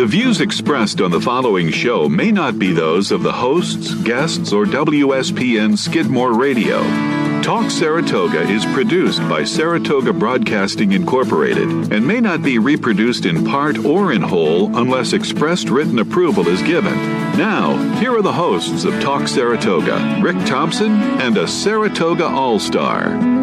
The views expressed on the following show may not be those of the hosts, guests, or WSPN Skidmore Radio. Talk Saratoga is produced by Saratoga Broadcasting Incorporated and may not be reproduced in part or in whole unless expressed written approval is given. Now, here are the hosts of Talk Saratoga, Rick Thompson and a Saratoga All-Star.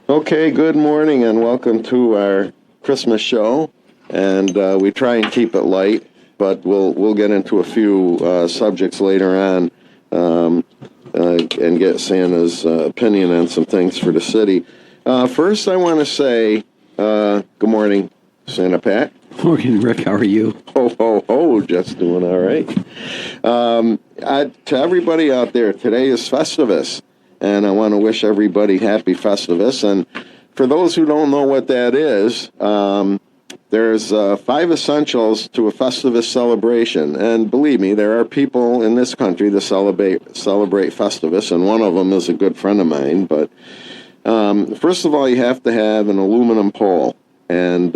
Okay, good morning and welcome to our Christmas show. And we try and keep it light, but we'll get into a few subjects later on and get Santa's opinion on some things for the city. First, I want to say good morning, Santa Pat. Morning, Rick. How are you? Ho, ho, ho. Just doing all right. To everybody out there, today is Festivus. And I want to wish everybody happy Festivus. And for those who don't know what that is, there's 5 essentials to a Festivus celebration. And believe me, there are people in this country that celebrate Festivus, and one of them is a good friend of mine. But first of all, you have to have an aluminum pole. And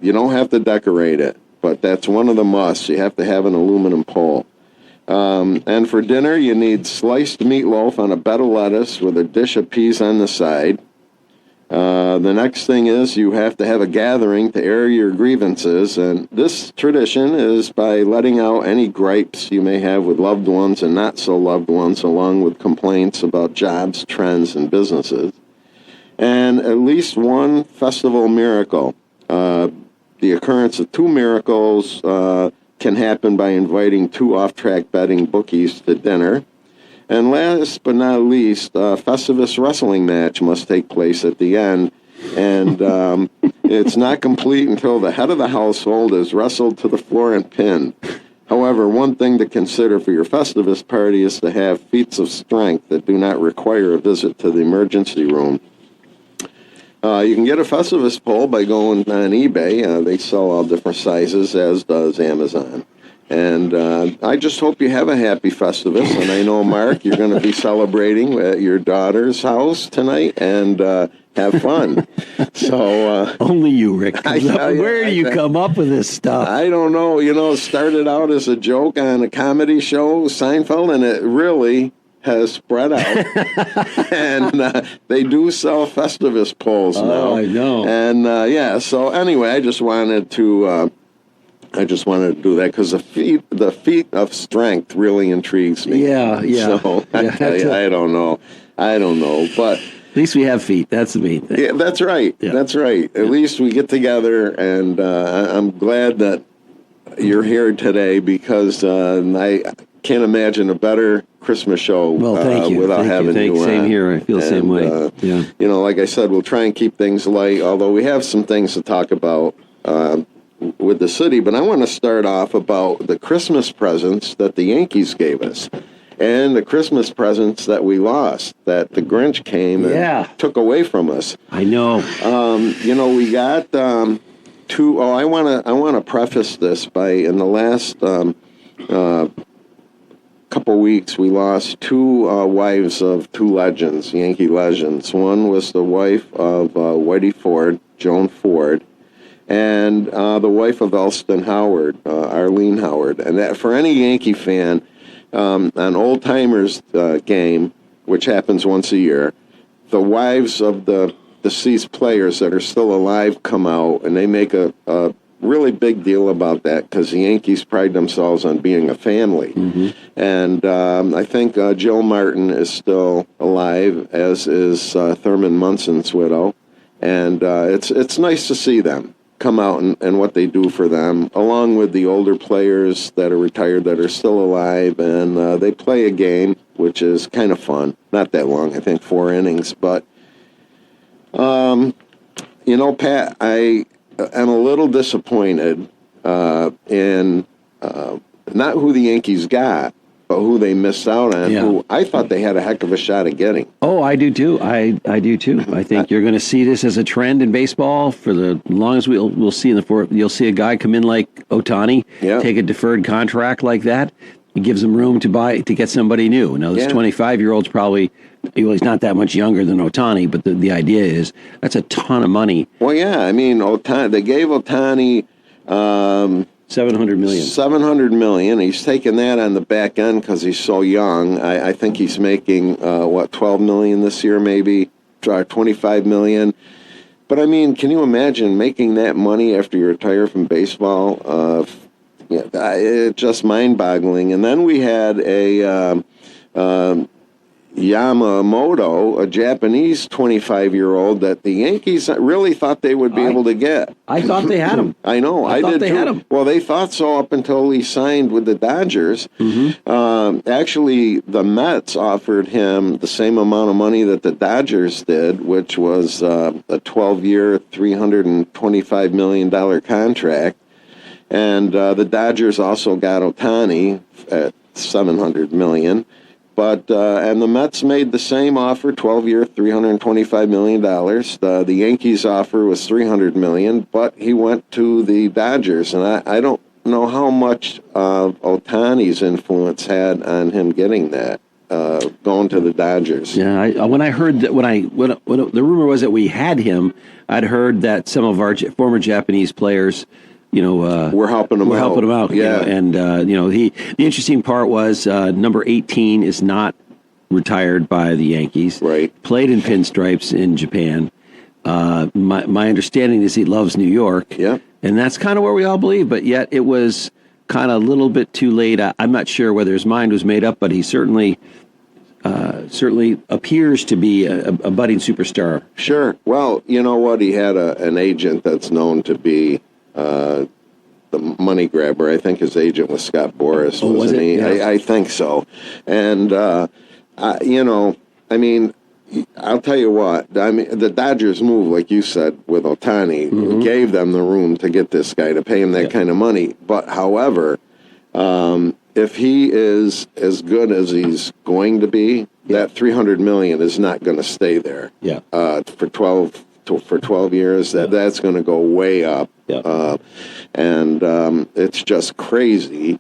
you don't have to decorate it, but that's one of the musts. You have to have an aluminum pole. And for dinner, you need sliced meatloaf on a bed of lettuce with a dish of peas on the side. The next thing is you have to have a gathering to air your grievances, and this tradition is by letting out any gripes you may have with loved ones and not so loved ones, along with complaints about jobs, trends, and businesses. And at least one festival miracle. The occurrence of 2 miracles can happen by inviting 2 off-track betting bookies to dinner. And last but not least, a Festivus wrestling match must take place at the end. And it's not complete until the head of the household is wrestled to the floor and pinned. However, one thing to consider for your Festivus party is to have feats of strength that do not require a visit to the emergency room. You can get a Festivus pole by going on eBay. They sell all different sizes, as does Amazon. And I just hope you have a happy Festivus. And I know, Mark, you're going to be celebrating at your daughter's house tonight and have fun. So only you, Rick. Where do you come up with this stuff? I don't know. You know, it started out as a joke on a comedy show, Seinfeld, and it really has spread out, and they do sell Festivus poles now. Oh, I know. And so anyway, I just wanted to do that because the feat of strength really intrigues me. Yeah. So I don't know, but at least we have feet. That's the main thing. Yeah, that's right. Yeah. That's right. At least we get together, and I'm glad that you're here today because I can't imagine a better Christmas show without having you on. Same here. I feel the same way. You know, like I said, we'll try and keep things light, although we have some things to talk about with the city. But I want to start off about the Christmas presents that the Yankees gave us and the Christmas presents that we lost, that the Grinch came and took away from us. I know. You know, we got 2. I want to preface this by in the last couple weeks, we lost 2 wives of 2 legends, Yankee legends. One was the wife of Whitey Ford, Joan Ford, and the wife of Elston Howard, Arlene Howard. And that for any Yankee fan, an old-timers game, which happens once a year, the wives of the deceased players that are still alive come out, and they make a really big deal about that because the Yankees pride themselves on being a family. Mm-hmm. And I think Jill Martin is still alive, as is Thurman Munson's widow. And it's nice to see them come out and what they do for them, along with the older players that are retired that are still alive. And they play a game, which is kind of fun. Not that long, I think 4 innings. But, you know, Pat, I'm a little disappointed in not who the Yankees got, but who they missed out on, who I thought they had a heck of a shot at getting. Oh, I do too. I do too. I think you're going to see this as a trend in baseball for the long as we'll see in the fourth. You'll see a guy come in like Ohtani, take a deferred contract like that. it gives them room to get somebody new. Now, this 25-year-old's probably, he's not that much younger than Ohtani, but the idea is that's a ton of money. Well, yeah, I mean, they gave Ohtani $700 million. $700 million. He's taking that on the back end because he's so young. I think he's making $12 million this year, maybe $25 million. But I mean, can you imagine making that money after you retire from baseball? It's just mind-boggling. And then we had a Yamamoto, a Japanese 25-year-old that the Yankees really thought they would be able to get. I thought they had him. I know. I thought did they too. had him. Well, they thought so up until he signed with the Dodgers. Actually, the Mets offered him the same amount of money that the Dodgers did, which was a 12-year, $325 million contract. And the Dodgers also got Ohtani at $700 million. But and the Mets made the same offer, 12-year, $325 million. The Yankees' offer was $300 million, but he went to the Dodgers. And I don't know how much Ohtani's influence had on him getting that, going to the Dodgers. Yeah, when I heard that, when the rumor was that we had him, I'd heard that some of our former Japanese players, we're helping him out. Yeah. The interesting part was number 18 is not retired by the Yankees. Right. Played in pinstripes in Japan. My understanding is he loves New York. Yeah. And that's kind of where we all believe, but yet it was kind of a little bit too late. I'm not sure whether his mind was made up, but he certainly appears to be a budding superstar. Sure. Well, you know what? He had an agent that's known to be the money grabber. I think his agent was Scott Boras, wasn't he? Yeah. I think so. And, I'll tell you what. I mean, the Dodgers move, like you said, with Ohtani, gave them the room to get this guy, to pay him that kind of money. But, however, if he is as good as he's going to be, that $300 million is not going to stay there. Yeah. For 12 years, that's going to go way up. Yeah. And it's just crazy.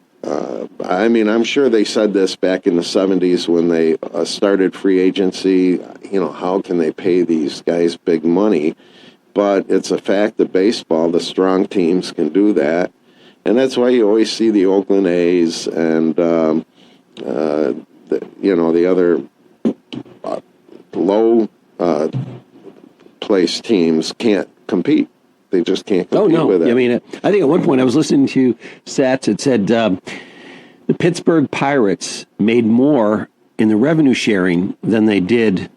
I'm sure they said this back in the 70s when they started free agency. How can they pay these guys big money? But it's a fact of baseball. The strong teams can do that. And that's why you always see the Oakland A's and, the other low place teams can't compete. They just can't compete with it. I mean, I think at one point I was listening to stats that said the Pittsburgh Pirates made more in the revenue sharing than they did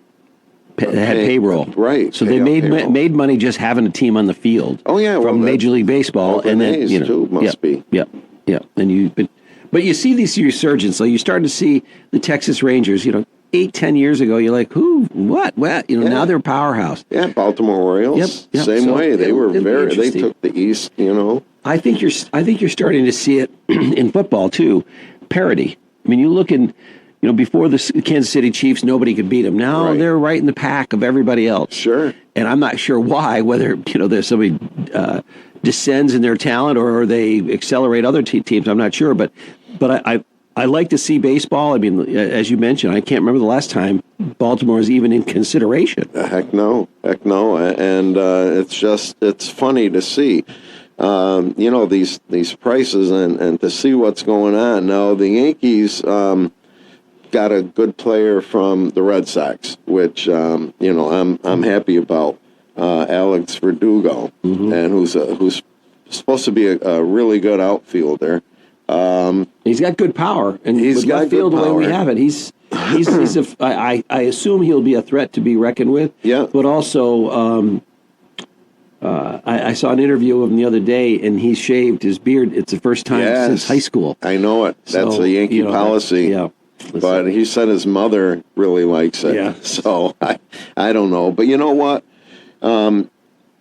had payroll. Right. So they made money just having a team on the field. Oh yeah, from Major League Baseball, and then too, must be. Yeah. And but you see these resurgence. So you start to see the Texas Rangers. 8-10 years ago, you're like, who, what? Now they're a powerhouse. Yeah, Baltimore Orioles. Yep. Same way. They were they took the East, I think you're starting to see it in football too. Parity. I mean, you look in, before the Kansas City Chiefs, nobody could beat them. Now they're right in the pack of everybody else. Sure. And I'm not sure why, whether, there's somebody descends in their talent or they accelerate other teams. I'm not sure, but I like to see baseball. I mean, as you mentioned, I can't remember the last time Baltimore is even in consideration. Heck no. And it's funny to see, these prices and to see what's going on. Now, the Yankees got a good player from the Red Sox, which, I'm happy about, Alex Verdugo, and who's supposed to be a really good outfielder. He's got good power, and he's got left field good the way power. we have it. I assume he'll be a threat to be reckoned with. Yeah. But also, I saw an interview of him the other day, and he shaved his beard. It's the first time since high school. I know it. That's a Yankee policy. But he said his mother really likes it. Yeah. So I don't know. But you know what?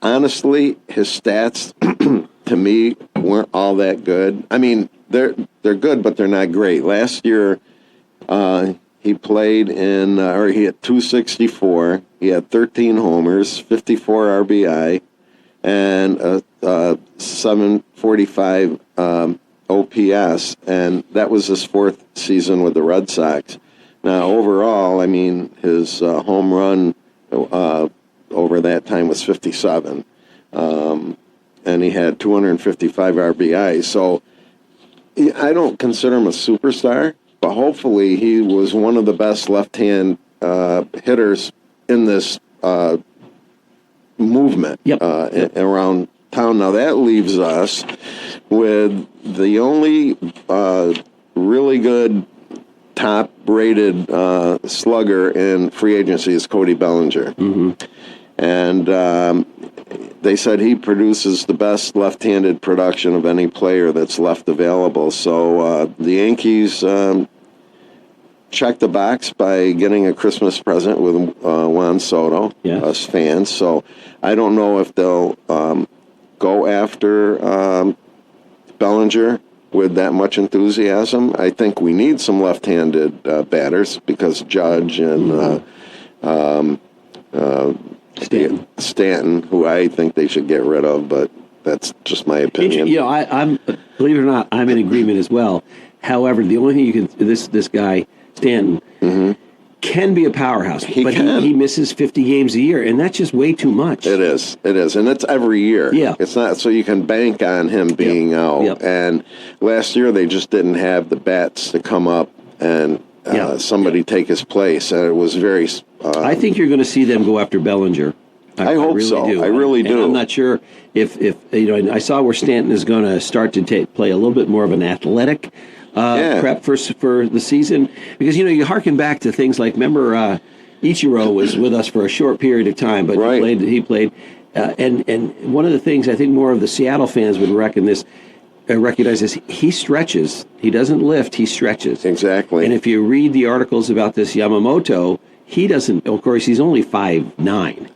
Honestly, his stats to me weren't all that good. I mean, they're good, but they're not great. Last year, he played he had 264. He had 13 homers, 54 RBI, and 745 OPS, and that was his fourth season with the Red Sox. Now, overall, I mean, his home run over that time was 57, and he had 255 RBIs. So I don't consider him a superstar, but hopefully he was one of the best left-hand hitters in this movement around town. Now, that leaves us with the only really good top-rated slugger in free agency is Cody Bellinger. Mm-hmm. And they said he produces the best left-handed production of any player that's left available. So the Yankees checked the box by getting a Christmas present with Juan Soto, us fans. So I don't know if they'll go after Bellinger with that much enthusiasm. I think we need some left-handed batters because Judge and Stanton, who I think they should get rid of, but that's just my opinion. I'm believe it or not, I'm in agreement as well. However, the only thing you can this guy Stanton can be a powerhouse, but he misses 50 games a year, and that's just way too much. It is, and it's every year. Yeah, it's not so you can bank on him being out. Yep. And last year they just didn't have the bats to come up and somebody take his place, and it was very. I think you're going to see them go after Bellinger. I hope really so. Do. I really do. I'm not sure if I saw where Stanton is going to start to play a little bit more of an athletic prep for the season, because you harken back to things like, remember Ichiro was with us for a short period of time, but he played and one of the things I think more of the Seattle fans would recognize this, he stretches. He doesn't lift, he stretches. Exactly. And if you read the articles about this Yamamoto, he doesn't, of course, he's only 5'9".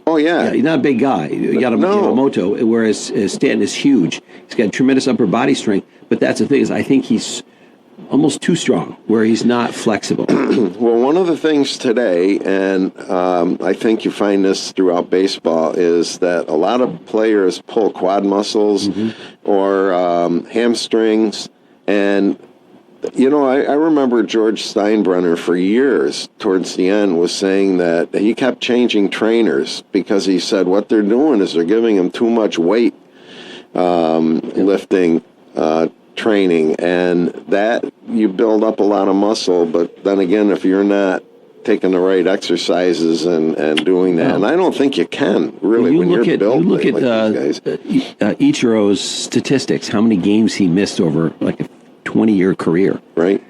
Oh, yeah. He's not a big guy. Yamamoto, whereas Stanton is huge. He's got tremendous upper body strength. But that's the thing, is I think he's almost too strong, where he's not flexible. Well, one of the things today, and I think you find this throughout baseball, is that a lot of players pull quad muscles or hamstrings. And, I remember George Steinbrenner for years towards the end was saying that he kept changing trainers because he said what they're doing is they're giving him too much weight lifting training, and that you build up a lot of muscle, but then again, if you're not taking the right exercises and doing that, and I don't think you can really when you're built. You look at Ichiro's statistics, how many games he missed over like a 20-year career. Right.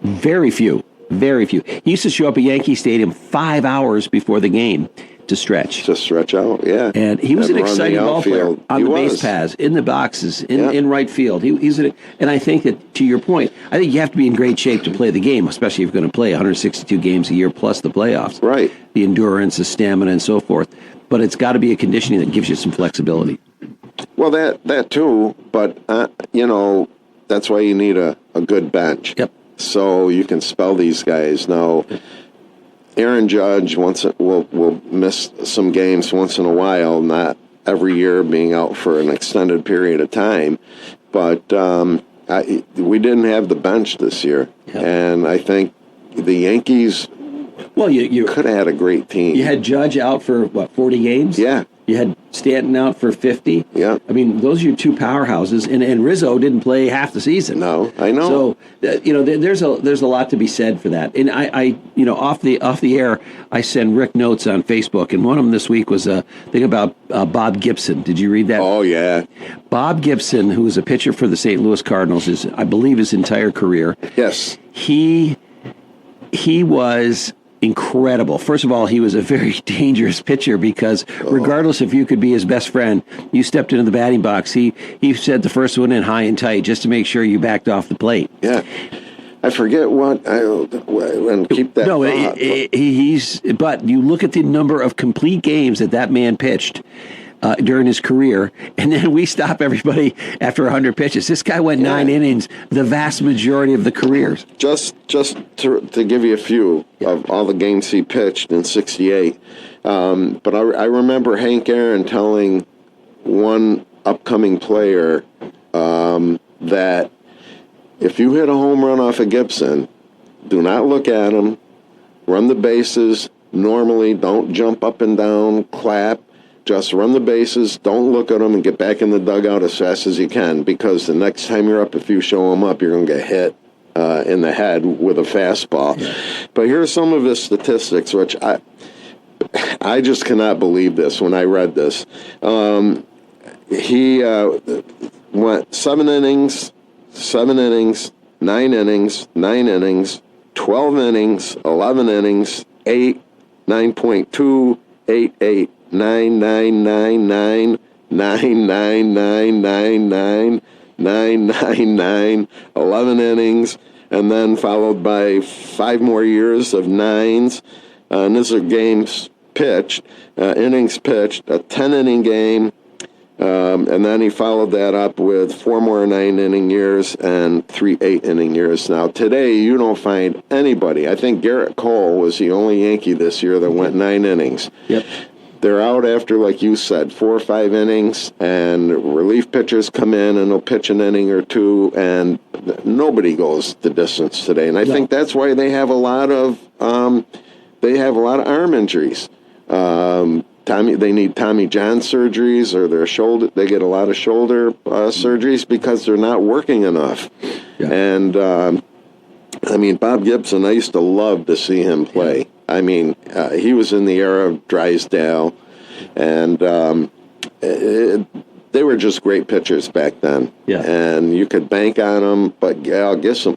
Very few. He used to show up at Yankee Stadium 5 hours before the game to stretch. To stretch out, yeah. And he was an exciting ball player on the base paths, in the boxes, in right field. And I think that, to your point, I think you have to be in great shape to play the game, especially if you're going to play 162 games a year plus the playoffs. Right. The endurance, the stamina, and so forth. But it's got to be a conditioning that gives you some flexibility. Well, that too, but, that's why you need a good bench. Yep. So you can spell these guys. Now, Aaron Judge will miss some games once in a while, not every year being out for an extended period of time. But we didn't have the bench this year. Yep. And I think the Yankees you could have had a great team. You had Judge out for, 40 games? Yeah. You had Stanton out for 50. Yeah. I mean, those are your two powerhouses, and Rizzo didn't play half the season. No, I know. So, there's a lot to be said for that. And I off the air, I send Rick notes on Facebook, and one of them this week was a thing about Bob Gibson. Did you read that? Oh, yeah. Bob Gibson, who was a pitcher for the St. Louis Cardinals, I believe his entire career. Yes. He was incredible. First of all, he was a very dangerous pitcher because regardless if you could be his best friend, you stepped into the batting box. He said the first one in high and tight just to make sure you backed off the plate. Yeah. I forget and keep that. No, but you look at the number of complete games that man pitched during his career, and then we stop everybody after 100 pitches. This guy went 9 innings the vast majority of the careers. Just to give you a few of all the games he pitched in '68, but I remember Hank Aaron telling one upcoming player, that if you hit a home run off of Gibson, do not look at him, run the bases normally, don't jump up and down, clap, just run the bases, don't look at him, and get back in the dugout as fast as you can, because the next time you're up, if you show him up, you're going to get hit in the head with a fastball. Yeah. But here are some of his statistics, which I just cannot believe this when I read this. He went 7 innings, 9 innings, 9 innings, 12 innings, 11 innings, 8, 9.2, 8, 8, 9, 9, 9, 9, 9, 9, 9, 9, 9, 9, 9, 9, 11 innings, and then followed by 5 more years of 9s. And these are games pitched, innings pitched, a 10-inning game, and then he followed that up with 4 more 9-inning years and 3 8-inning years. Now, today, you don't find anybody. I think Garrett Cole was the only Yankee this year that went 9 innings. Yep. They're out after, like you said, 4 or 5 innings, and relief pitchers come in and they'll pitch an inning or 2, and nobody goes the distance today. And I think that's why they have a lot of arm injuries. They need Tommy John surgeries, or their shoulder. They get a lot of shoulder surgeries because they're not working enough. Yeah. And Bob Gibson, I used to love to see him play. Yeah. He was in the era of Drysdale, and they were just great pitchers back then. Yeah. And you could bank on them, but Gibson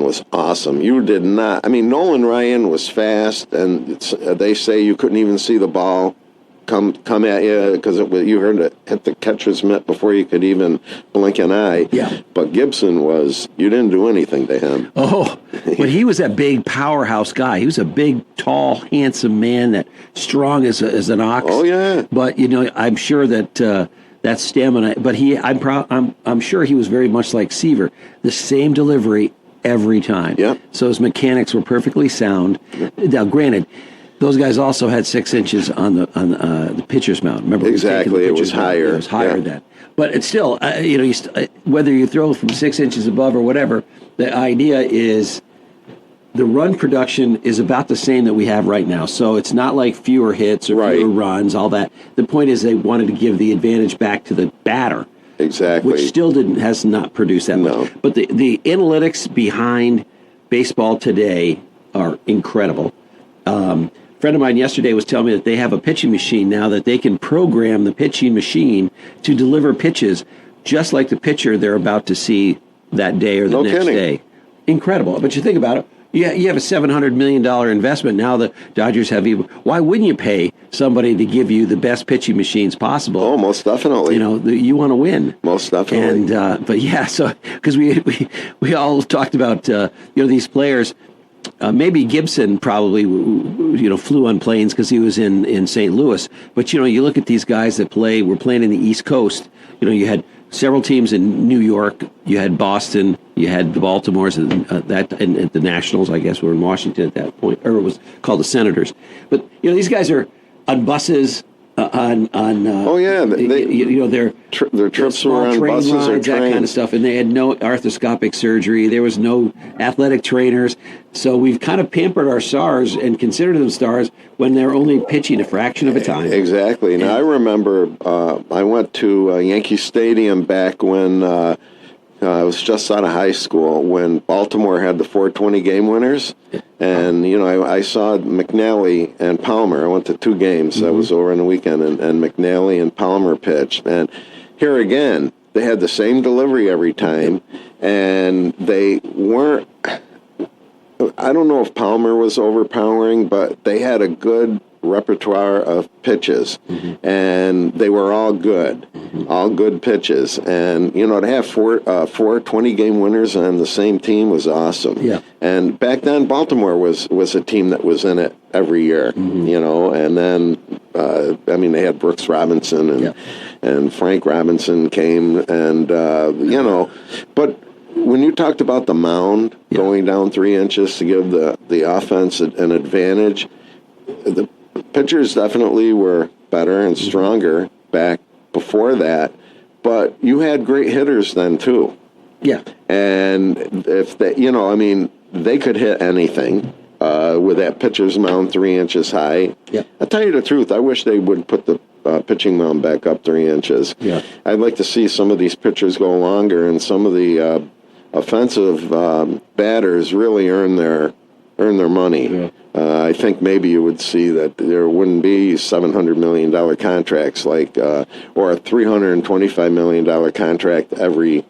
was awesome. You did not. Nolan Ryan was fast, and they say you couldn't even see the ball come at you because you heard it hit the catcher's mitt before you could even blink an eye. Yeah. But Gibson you didn't do anything to him. Oh, but he was that big powerhouse guy. He was a big, tall, handsome man, that strong as an ox. Oh yeah. But I'm sure that that stamina. But I'm sure he was very much like Seaver, the same delivery every time. Yeah. So his mechanics were perfectly sound. Yeah. Now, granted, those guys also had 6 inches on the pitcher's mound. Remember, exactly, it was higher. It was higher then. But it's still, whether you throw from 6 inches above or whatever, the idea is the run production is about the same that we have right now. So it's not like fewer hits or fewer runs, all that. The point is they wanted to give the advantage back to the batter. Exactly. Which still has not produced that much. But the analytics behind baseball today are incredible. A friend of mine yesterday was telling me that they have a pitching machine now that they can program the pitching machine to deliver pitches just like the pitcher they're about to see that day or the next day. Incredible. But you think about it, you have a $700 million investment. Now the Dodgers have why wouldn't you pay somebody to give you the best pitching machines possible? Oh, most definitely. You want to win. Most definitely. And but yeah, so because we all talked about these players. Maybe Gibson probably, flew on planes because he was in St. Louis. But, you look at these guys that were playing in the East Coast. You had several teams in New York. You had Boston. You had the Baltimores, and the Nationals, I guess, were in Washington at that point. Or it was called the Senators. But, these guys are on buses. Their trips were on train buses rides, or trains, that kind of stuff, and they had no arthroscopic surgery. There was no athletic trainers, so we've kind of pampered our stars and considered them stars when they're only pitching a fraction of a time. Exactly. Now I remember I went to Yankee Stadium back when I was just out of high school when Baltimore had the 420 game winners. And, I saw McNally and Palmer. I went to 2 games. Mm-hmm. I was over on the weekend, and McNally and Palmer pitched. And here again, they had the same delivery every time, and they weren't, I don't know if Palmer was overpowering, but they had a good repertoire of pitches, mm-hmm. and they were all good, mm-hmm. all good pitches. And, to have four 20-game winners on the same team was awesome. Yeah. And back then, Baltimore was a team that was in it every year, mm-hmm. And then, they had Brooks Robinson and Frank Robinson came, and, but when you talked about the mound going down 3 inches to give the offense an advantage, the pitchers definitely were better and stronger back before that, but you had great hitters then too. Yeah. And if they, they could hit anything with that pitcher's mound 3 inches high. Yeah. I'll tell you the truth. I wish they would put the pitching mound back up 3 inches. Yeah. I'd like to see some of these pitchers go longer and some of the offensive batters really earn their money. Yeah. I think maybe you would see that there wouldn't be $700 million contracts or a $325 million contract every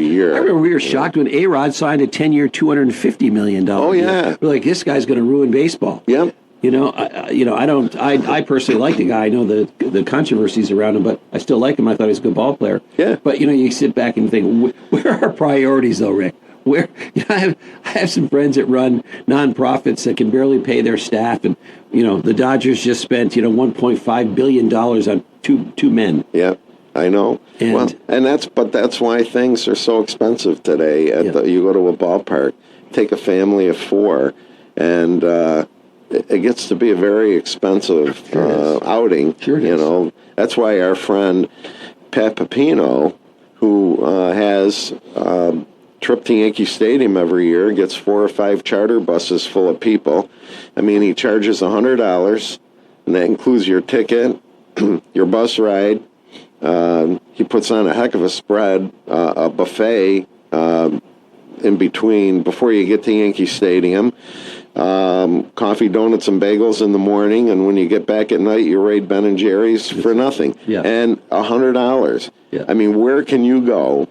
year. I remember we were shocked when A-Rod signed a 10-year, $250 million. Oh yeah, we're like, this guy's going to ruin baseball. Yep. I personally like the guy. I know the controversies around him, but I still like him. I thought he was a good ball player. Yeah. But you sit back and think, where are our priorities, though, Rick? Where I have some friends that run nonprofits that can barely pay their staff, and the Dodgers just spent $1.5 billion on two men. Yeah. I know. And that's why things are so expensive today. You go to a ballpark, take a family of 4, and it gets to be a very expensive outing. Sure it is. That's why our friend Pat Pepino, who has trip to Yankee Stadium every year, gets 4 or 5 charter buses full of people. I mean, he charges $100, and that includes your ticket, your bus ride. He puts on a heck of a spread, a buffet in between before you get to Yankee Stadium. Coffee, donuts, and bagels in the morning, and when you get back at night, you raid Ben and Jerry's for nothing. Yeah. And $100. Yeah. I mean, where can you go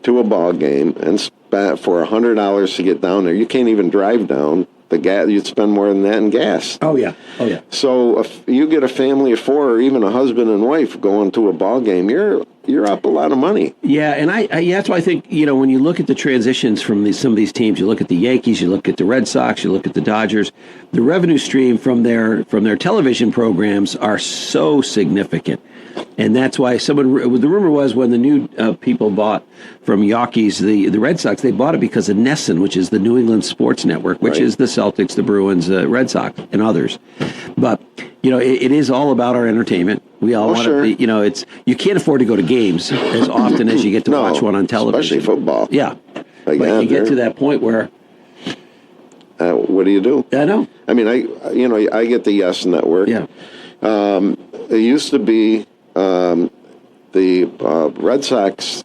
to a ball game and spend for $100 to get down there? You can't even drive down. The gas, you'd spend more than that in gas. Oh yeah. So if you get a family of 4 or even a husband and wife going to a ball game, you're up a lot of money. Yeah, and that's why I think when you look at the transitions from some of these teams, you look at the Yankees, you look at the Red Sox, you look at the Dodgers, the revenue stream from their television programs are so significant. And that's why the rumor was when the new people bought from Yankees the Red Sox, they bought it because of NESN, which is the New England Sports Network, which is the Celtics, the Bruins, Red Sox, and others. But it is all about our entertainment. We all want to be. You can't afford to go to games as often as you get to watch one on television, especially football. Yeah, but you get to that point where. What do you do? I know. I mean, I get the Yes Network. Yeah. It used to be. The Red Sox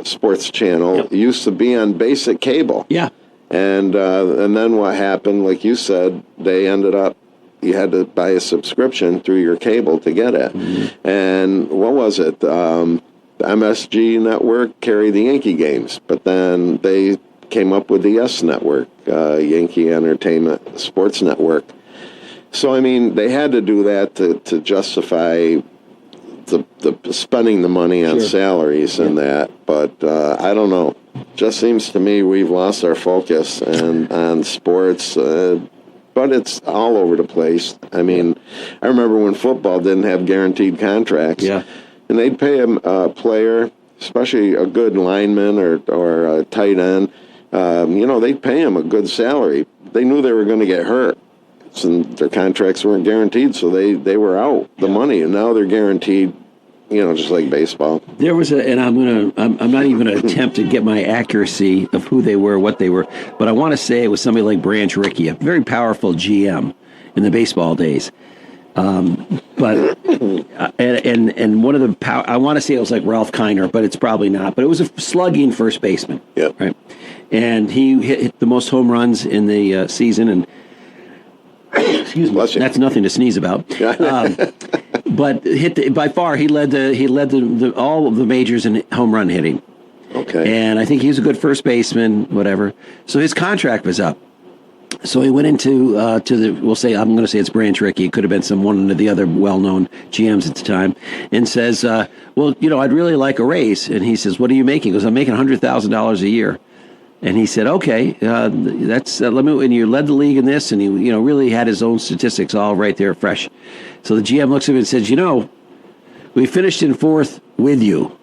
sports channel used to be on basic cable. Yeah. And then what happened, like you said, they ended up, you had to buy a subscription through your cable to get it. Mm-hmm. And what was it? The MSG network carried the Yankee games, but then they came up with the Yes Network, Yankee Entertainment Sports Network. So, I mean, they had to do that to justify the spending the money on salaries and that, but I don't know. Just seems to me we've lost our focus on sports, but it's all over the place. I mean, I remember when football didn't have guaranteed contracts, and they'd pay a player, especially a good lineman or a tight end, they'd pay him a good salary. They knew they were going to get hurt. And their contracts weren't guaranteed, so they were out the money, and now they're guaranteed, just like baseball. There was and I'm not even going to attempt to get my accuracy of who they were, what they were, but I want to say it was somebody like Branch Rickey, a very powerful GM in the baseball days. But and one of the I want to say it was like Ralph Kiner, but it's probably not. But it was a slugging first baseman, right? And he hit the most home runs in the season, and. Excuse me. That's nothing to sneeze about. But by far he led all of the majors in home run hitting. Okay. And I think he was a good first baseman, whatever. So his contract was up. So he went into I'm going to say it's Branch Rickey. It could have been one of the other well-known GMs at the time, and says, I'd really like a raise. And he says, what are you making? He goes, I'm making $100,000 a year. And he said, okay, that's let me. And you led the league in this, and he, really had his own statistics all right there, fresh. So the GM looks at him and says, we finished in 4th with you.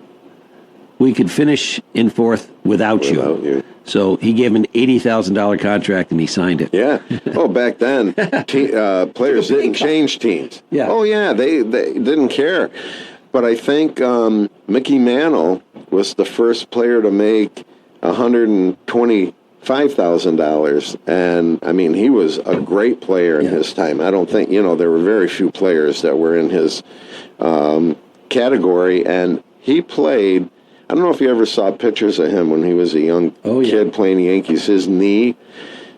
We could finish in 4th without you. So he gave him an $80,000 contract, and he signed it. Yeah. Oh, back then, players didn't change teams. Yeah. Oh, yeah, they didn't care. But I think Mickey Mantle was the first player to make $125,000. And I mean, he was a great player in his time. I don't think, there were very few players that were in his category. And he played, I don't know if you ever saw pictures of him when he was a young kid playing the Yankees. His knee,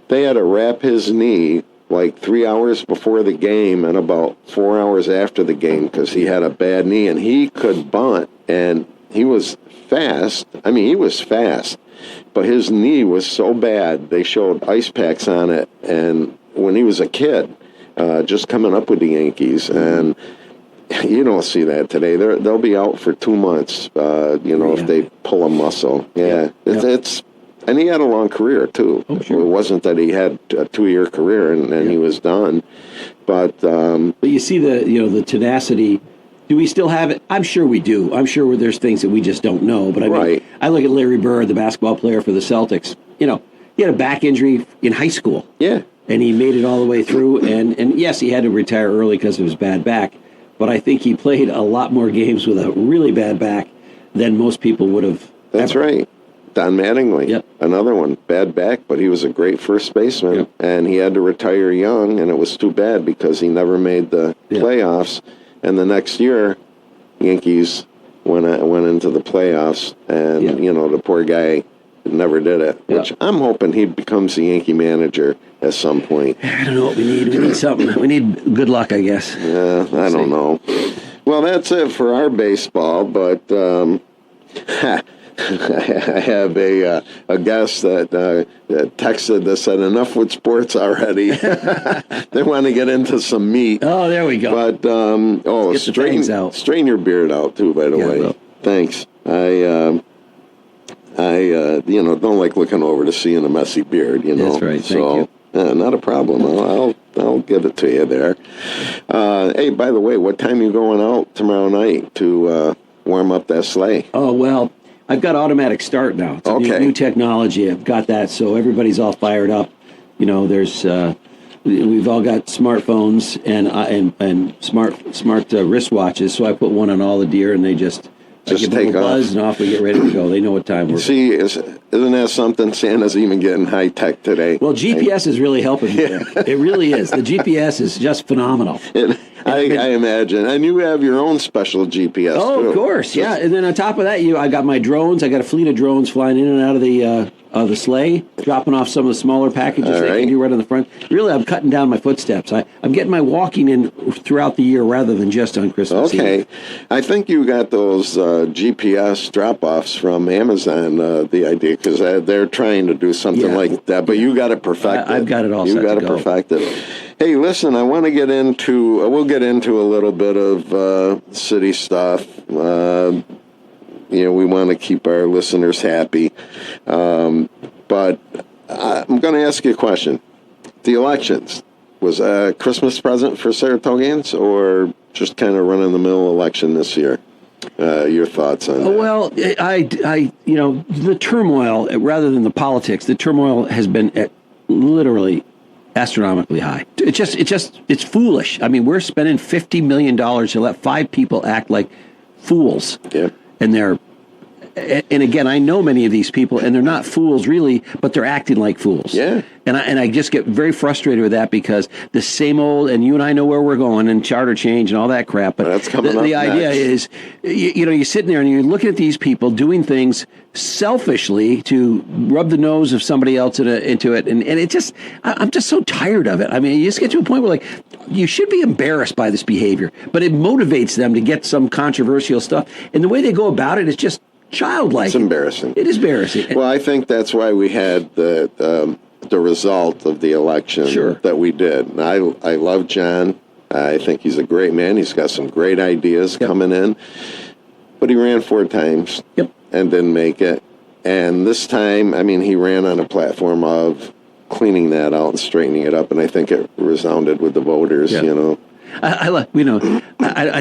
they had to wrap his knee like 3 hours before the game and about 4 hours after the game because he had a bad knee, and he could bunt, and he was fast. I mean, he was fast, but his knee was so bad, they showed ice packs on it, and when he was a kid, just coming up with the Yankees, and you don't see that today. They'll be out for 2 months, if they pull a muscle. It's and he had a long career, too. Oh, sure. It wasn't that he had a 2-year career and he was done. But you see the tenacity. Do we still have it? I'm sure we do. I'm sure there's things that we just don't know. But I mean, I look at Larry Bird, the basketball player for the Celtics. He had a back injury in high school. Yeah. And he made it all the way through. And yes, he had to retire early because of his bad back. But I think he played a lot more games with a really bad back than most people would have. That's right. Don Mattingly, another one, bad back, but he was a great first baseman, and he had to retire young, and it was too bad because he never made the playoffs. And the next year, Yankees went into the playoffs, and the poor guy never did it. Which I'm hoping he becomes the Yankee manager at some point. I don't know what we need. We need something. We need good luck, I guess. Yeah, I don't know. Well, that's it for our baseball, but. I have a guest that texted that said enough with sports already. They want to get into some meat. Oh, there we go. But straighten your beard out too. By the way, well. Thanks. I don't like looking over to seeing a messy beard. That's right. Thank you. Not a problem. I'll give it to you there. Hey, by the way, what time are you going out tomorrow night to warm up that sleigh? Oh well. I've got automatic start now. It's a new technology. I've got that, so everybody's all fired up. There's we've all got smartphones and smart wristwatches. So I put one on all the deer, and they just give them a buzz, and off we get ready to go. They know what time we're. See, isn't that something? Santa's even getting high tech today. Well, GPS is really helping me there. It really is. The GPS is just phenomenal. I imagine. And you have your own special GPS, too. Of course, yeah. And then on top of that, I got my drones. I got a fleet of drones flying in and out of the sleigh, dropping off some of the smaller packages they can do right on the front. Really, I'm cutting down my footsteps. I'm getting my walking in throughout the year rather than just on Christmas Eve. Okay. I think you got those GPS drop-offs from Amazon, the idea, because they're trying to do something like that. But you got it perfected. I've got it all set to go. You got it perfected. Hey, listen, I want to get into, we'll get into a little bit of city stuff. We want to keep our listeners happy. But I'm going to ask you a question. The elections, was a Christmas present for Saratogans or just kind of run-of-the-mill election this year? Your thoughts on that? Well, the turmoil, rather than the politics, the turmoil has been literally astronomically high. It's foolish. I mean, we're spending $50 million to let 5 people act like fools. Yeah. And again, I know many of these people, and they're not fools really, but they're acting like fools. Yeah. And I just get very frustrated with that because the same old, and you and I know where we're going, and charter change and all that crap. But that's coming up the idea next. is, you're sitting there and you're looking at these people doing things selfishly to rub the nose of somebody else into it, and it just, I'm just so tired of it. I mean, you just get to a point where you should be embarrassed by this behavior, but it motivates them to get some controversial stuff, and the way they go about it is just childlike. It's embarrassing. It is embarrassing. Well, I think that's why we had the result of the election that we did. I love John. I think he's a great man. He's got some great ideas coming in. But he ran 4 times and didn't make it. And this time, I mean, he ran on a platform of cleaning that out and straightening it up. And I think it resounded with the voters, I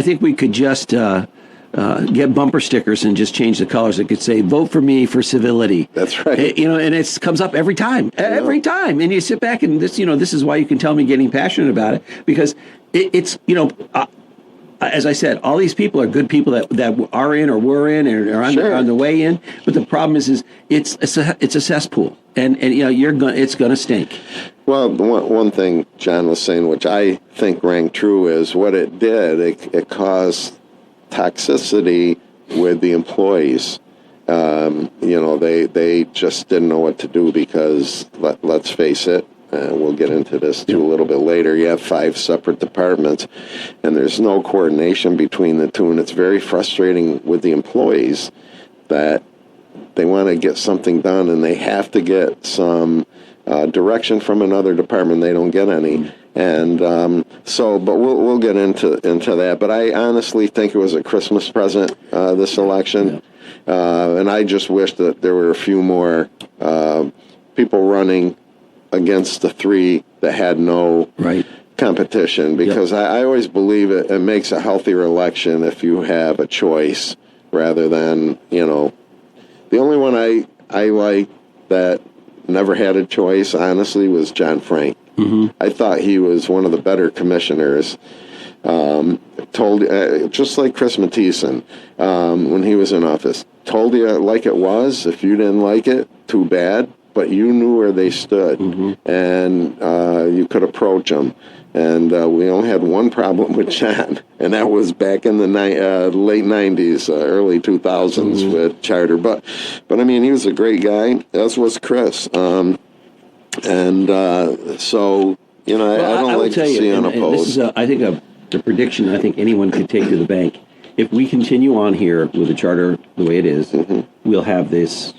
think we could just get bumper stickers and just change the colors. It could say, vote for me for civility. That's right. And it comes up every time. Every time. And you sit back and this is why you can tell me getting passionate about it, because it's as I said, all these people are good people that are in or were in or are on the way in. But the problem is it's a cesspool, and it's going to stink. Well, one thing John was saying, which I think rang true, is what it did. It caused toxicity with the employees. They just didn't know what to do because let's face it. We'll get into this too a little bit later. You have 5 separate departments, and there's no coordination between the two, and it's very frustrating with the employees that they want to get something done, and they have to get some direction from another department. They don't get any. And but we'll get into that. But I honestly think it was a Christmas present, this election. And I just wish that there were a few more people running against the 3 that had no competition, because I always believe it makes a healthier election if you have a choice rather than, the only one I like that never had a choice, honestly, was John Frank. Mm-hmm. I thought he was one of the better commissioners. Just like Chris Mathieson, when he was in office, told you like it was. If you didn't like it, too bad. But you knew where they stood, and you could approach them. And we only had one problem with John, and that was back in the late 90s, early 2000s with Charter. But I mean, he was a great guy, as was Chris. So, I don't like to see unopposed. This is, I think, the prediction I think anyone could take to the bank. If we continue on here with the Charter the way it is, we'll have this.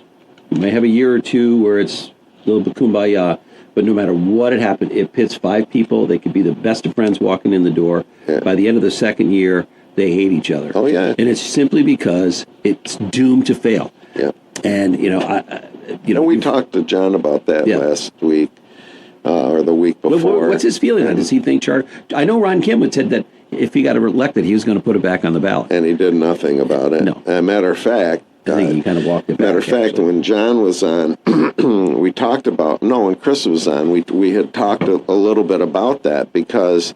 We may have a year or two where it's a little bit kumbaya, but no matter what had happened, it pits 5 people. They could be the best of friends walking in the door. Yeah. By the end of the second year, they hate each other. Oh, yeah. And it's simply because it's doomed to fail. Yeah. And, we talked to John about that last week or the week before. What's his feeling on it? Does he think Charter? I know Ron Kim had said that if he got elected, he was going to put it back on the ballot. And he did nothing about it. No. As a matter of fact, I think he kind of walked it back. Matter of fact, when John was on, we talked about, when Chris was on, we had talked a little bit about that because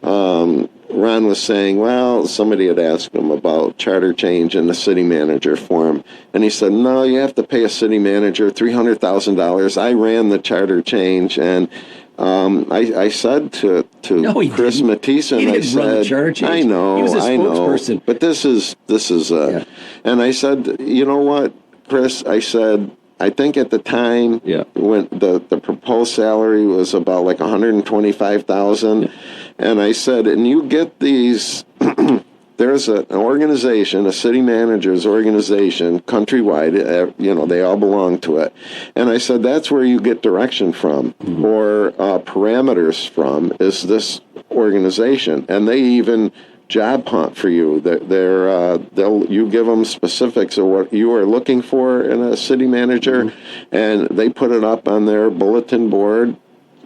Ron was saying, somebody had asked him about charter change and the city manager for him. And he said, no, you have to pay a city manager $300,000. I ran the charter change, and I said to Chris Mathieson, I said, run the charter change. I know, he was a spokesperson. But this is, and I said, you know what, Chris, I said, I think at the time when the proposed salary was about like $125,000, and I said, and you get these. There's an organization, a city manager's organization, countrywide. They all belong to it. And I said, that's where you get direction from, or parameters from, is this organization. And they even job hunt for you. You give them specifics of what you are looking for in a city manager, and they put it up on their bulletin board.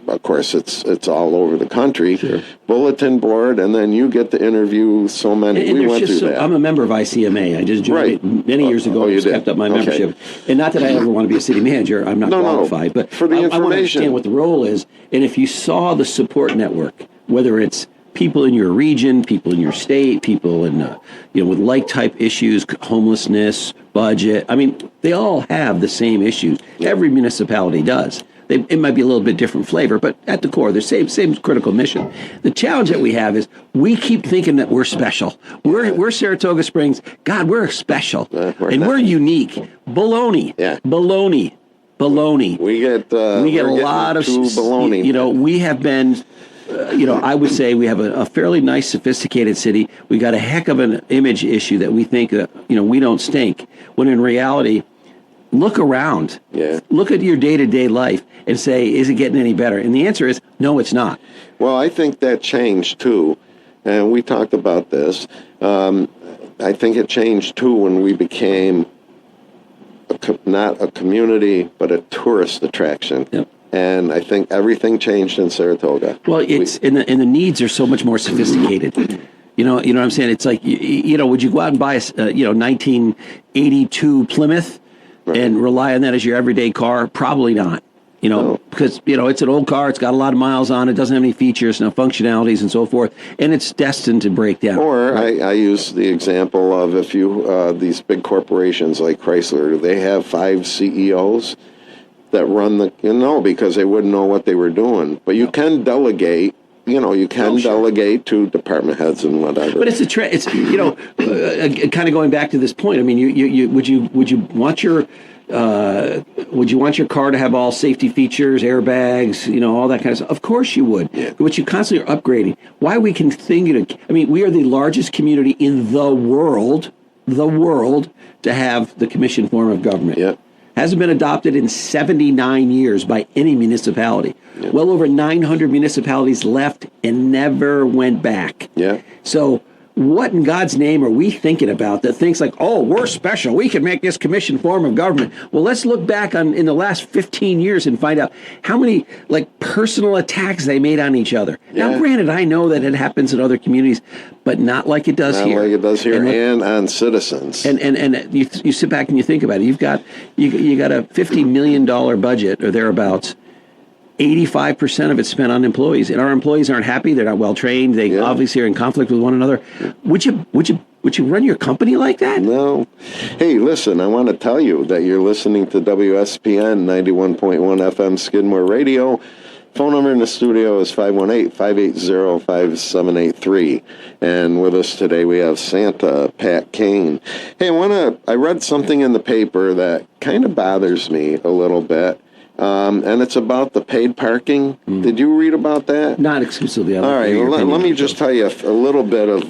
Of course, it's all over the country. Sure. Bulletin board, and then you get to interview so many. And we went through that. I'm a member of ICMA. I just joined it many years ago. I just kept up my membership. And not that I ever want to be a city manager. I'm not qualified. But for the information. I want to understand what the role is. And if you saw the support network, whether it's people in your region, people in your state, people in with like type issues, homelessness, budget. I mean, they all have the same issues. Every municipality does. It might be a little bit different flavor, but at the core, the same critical mission. The challenge that we have is we keep thinking that we're special. We're Saratoga Springs. God, we're special, we're unique. Baloney. Yeah. Baloney. We get a lot of baloney. We have been. I would say we have a fairly nice, sophisticated city. We got a heck of an image issue that we think that we don't stink. When in reality, look around. Yeah. Look at your day-to-day life and say, is it getting any better? And the answer is, no, it's not. Well, I think that changed, too. And we talked about this. I think it changed, too, when we became not a community, but a tourist attraction. Yep. And I think everything changed in Saratoga. Well, and the needs are so much more sophisticated. You know what I'm saying? It's like, would you go out and buy a 1982 Plymouth and rely on that as your everyday car? Probably not. because, it's an old car. It's got a lot of miles on it. Doesn't have any features, no functionalities and so forth. And it's destined to break down. Or I use the example of if you, these big corporations like Chrysler, do they have 5 CEOs that run because they wouldn't know what they were doing. But you can delegate. Delegate to department heads and whatever. But it's it's kind of going back to this point. I mean, would you want your car to have all safety features, airbags, all that kind of stuff? Of course you would. Yeah. But you constantly are upgrading. Why we continue to? I mean, we are the largest community in the world, to have the commission form of government. Yeah. Hasn't been adopted in 79 years by any municipality. Yeah. Well over 900 municipalities left and never went back. Yeah. So what in God's name are we thinking about that thinks like, oh, we're special, we can make this commission form of government? Well, let's look back in the last 15 years and find out how many personal attacks they made on each other. Yeah. Now, granted, I know that it happens in other communities, but not like it does here. Not like it does here, and on citizens. And you sit back and you think about it. You got a $50 million budget or thereabouts. 85% of it's spent on employees, and our employees aren't happy. They're not well trained. They obviously are in conflict with one another. Would you run your company like that? No. Hey, listen, I want to tell you that you're listening to WSPN 91.1 FM Skidmore Radio. Phone number in the studio is 518-580-5783. And with us today we have Santa Pat Kane. Hey, I read something in the paper that kind of bothers me a little bit. And it's about the paid parking. Did you read about that? Not exclusively. All right. Well, let me just tell you a little bit of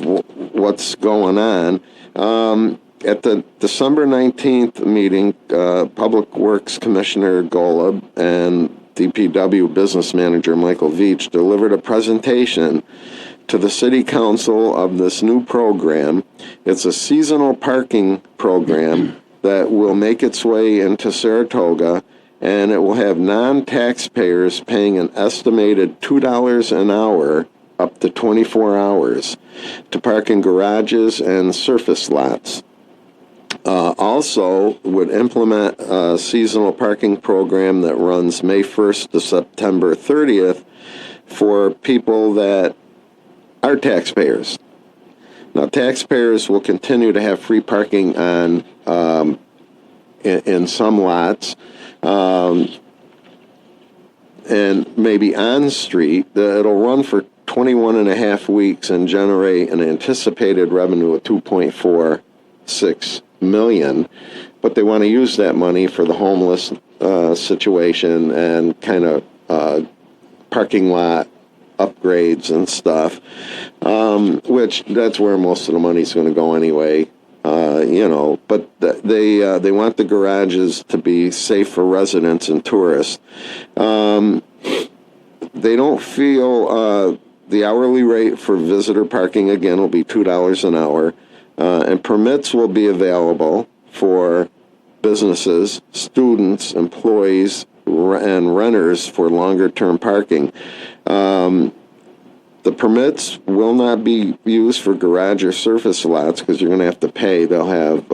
what's going on. At the December 19th meeting, Public Works Commissioner Golub and DPW Business Manager Michael Veach delivered a presentation to the City Council of this new program. It's a seasonal parking program that will make its way into Saratoga, and it will have non-taxpayers paying an estimated $2 an hour up to 24 hours to park in garages and surface lots. Also would implement a seasonal parking program that runs May 1st to September 30th for people that are taxpayers. Now, taxpayers will continue to have free parking on in some lots, and maybe on street. It'll run for 21 and a half weeks and generate an anticipated revenue of $2.46 million, but they want to use that money for the homeless situation and kind of parking lot upgrades and stuff, which that's where most of the money's going to go anyway. But they want the garages to be safe for residents and tourists. They don't feel the hourly rate for visitor parking, again, will be $2 an hour, and permits will be available for businesses, students, employees, and renters for longer-term parking. The permits will not be used for garage or surface lots because you're going to have to pay. They'll have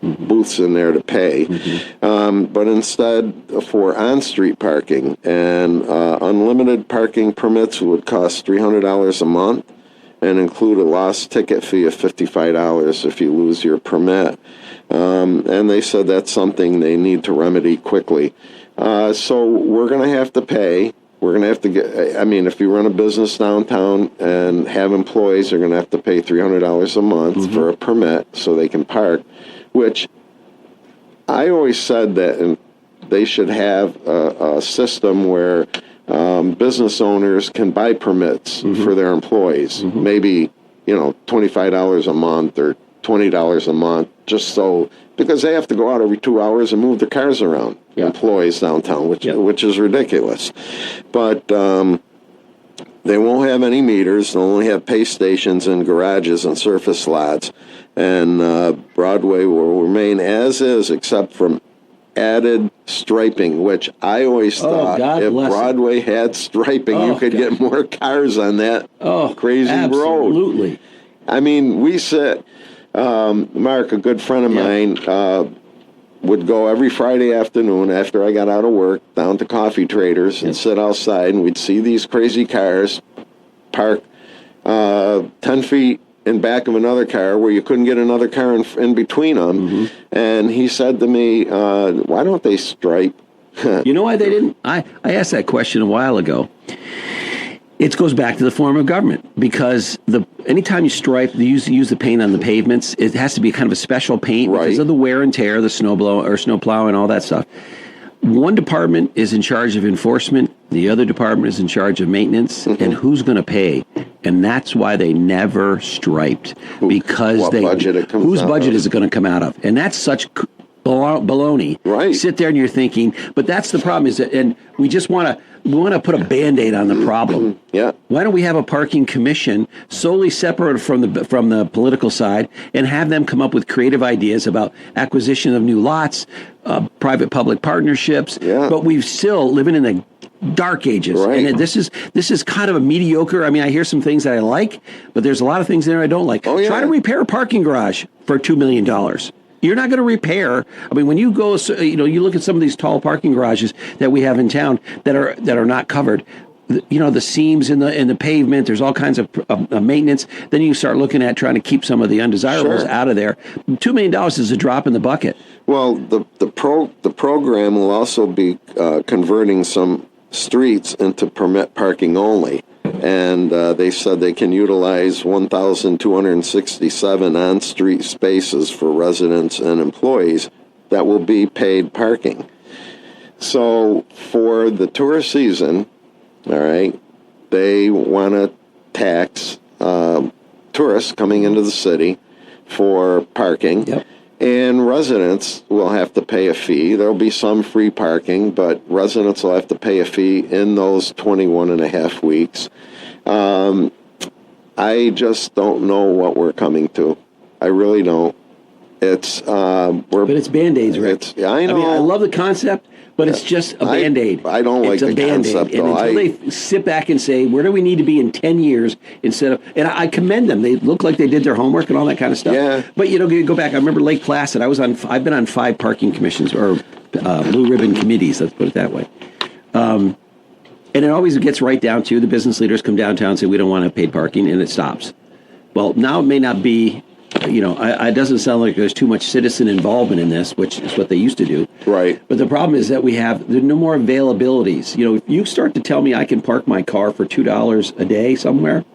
booths in there to pay. But instead for on-street parking, and unlimited parking permits would cost $300 a month and include a lost ticket fee of $55 if you lose your permit. And they said that's something they need to remedy quickly. So we're going to have to pay. We're going to have to get, if you run a business downtown and have employees, they're going to have to pay $300 a month for a permit so they can park, which I always said that they should have a system where business owners can buy permits for their employees, maybe, $25 a month or $20 a month, just so, because they have to go out every 2 hours and move their cars around, employees downtown, which is ridiculous. But they won't have any meters. They'll only have pay stations and garages and surface lots. And Broadway will remain as is, except for added striping, which I always thought if Broadway had striping, you could get more cars on that crazy road. Absolutely. We sit... Mark, a good friend of mine, would go every Friday afternoon after I got out of work down to Coffee Traders and sit outside, and we'd see these crazy cars park 10 feet in back of another car where you couldn't get another car in between them. And he said to me, why don't they stripe? You know why they didn't? I asked that question a while ago. It goes back to the form of government, because anytime you stripe, use the paint on the pavements, it has to be kind of a special paint because of the wear and tear, the snow plow and all that stuff. One department is in charge of enforcement, the other department is in charge of maintenance, and who's going to pay? And that's why they never striped, because whose budget is it going to come out of? And that's such baloney. Right. Sit there and you're thinking, but that's the problem is that, and we just want to put a Band-Aid on the problem. Yeah. Why don't we have a parking commission solely separate from the political side and have them come up with creative ideas about acquisition of new lots, private-public partnerships? Yeah. But we're still living in the dark ages, and this is kind of a mediocre. I mean, I hear some things that I like, but there's a lot of things there I don't like. Oh, yeah. Try to repair a parking garage for $2 million. You're not going to repair. I mean, when you go, you look at some of these tall parking garages that we have in town that are not covered. The seams in the pavement. There's all kinds of maintenance. Then you start looking at trying to keep some of the undesirables out of there. $2 million is a drop in the bucket. Well, the program will also be converting some streets into permit parking only. And they said they can utilize 1,267 on-street spaces for residents and employees that will be paid parking. So for the tourist season, all right, they want to tax tourists coming into the city for parking. Yep. And residents will have to pay a fee. There'll be some free parking, but residents will have to pay a fee in those 21 and a half weeks. I just don't know what we're coming to. I really don't. But it's Band-Aids, right? I know. I mean, I love the concept, but it's just a Band-Aid. I don't like the concept, though. And until they sit back and say, where do we need to be in 10 years instead of... And I commend them. They look like they did their homework and all that kind of stuff. Yeah. But, you go back. I remember Lake Placid. I've been on 5 parking commissions, or blue ribbon committees, let's put it that way. And it always gets right down to the business leaders come downtown and say, we don't want to have paid parking, and it stops. Well, now it may not be... it doesn't sound like there's too much citizen involvement in this, which is what they used to do. Right. But the problem is that there's no more availabilities. If you start to tell me I can park my car for $2 a day somewhere,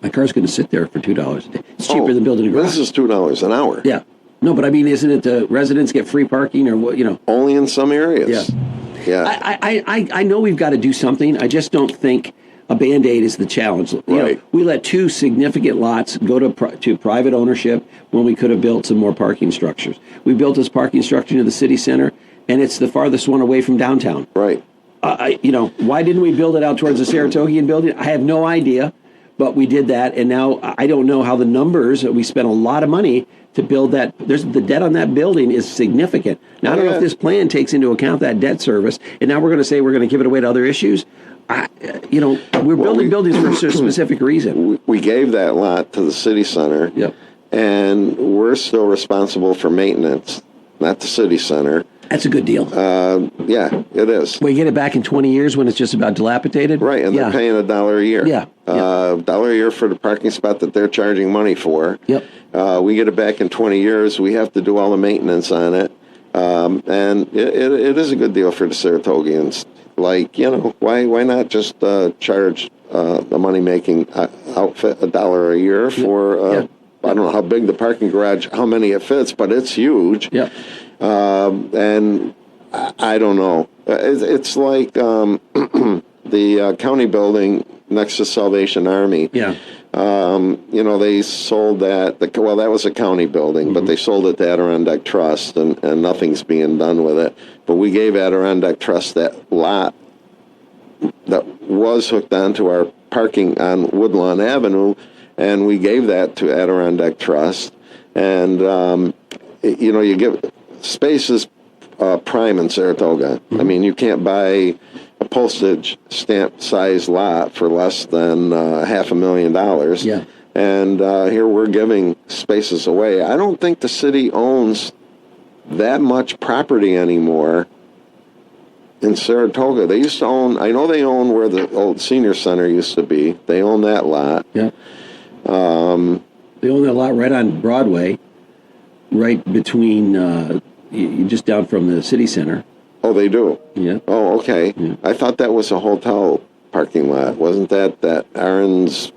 my car's going to sit there for $2 a day. It's cheaper than building a garage. This is $2 an hour. Yeah. No, but I mean, isn't it the residents get free parking or what? Only in some areas. Yeah. I know we've got to do something. I just don't think a Band-Aid is the challenge. We let 2 significant lots go to private ownership when we could have built some more parking structures. We built this parking structure near the city center, and it's the farthest one away from downtown. Right. Why didn't we build it out towards the Saratoga building? I have no idea, but we did that, and now I don't know how the numbers. We spent a lot of money to build that. The debt on that building is significant. Now, I don't know if this plan takes into account that debt service, and now we're going to say we're going to give it away to other issues. We're building buildings for a specific reason. We gave that lot to the city center, and we're still responsible for maintenance, not the city center. That's a good deal. Yeah, it is. We get it back in 20 years when it's just about dilapidated? Right, and they're paying $1 a year. Yeah. $1 a year for the parking spot that they're charging money for. Yep. We get it back in 20 years. We have to do all the maintenance on it. And it is a good deal for the Saratogians. Like, why not just charge the money-making outfit $1 a year for, I don't know how big the parking garage, how many it fits, but it's huge. Yeah. And I don't know. It's like the county building next to Salvation Army. Yeah. They sold that. That was a county building, but they sold it to Adirondack Trust, and nothing's being done with it. But we gave Adirondack Trust that lot that was hooked onto our parking on Woodlawn Avenue, and we gave that to Adirondack Trust. And, you give spaces prime in Saratoga. I mean, you can't buy a postage stamp size lot for less than $500,000. Yeah. And here we're giving spaces away. I don't think the city owns that much property anymore in Saratoga. They used to own, I know they own where the old senior center used to be. They own that lot. Yeah. They own that lot right on Broadway, right between, just down from the city center. Oh, they do? Yeah. Oh, okay. Yeah. I thought that was a hotel parking lot. Wasn't that Aaron's?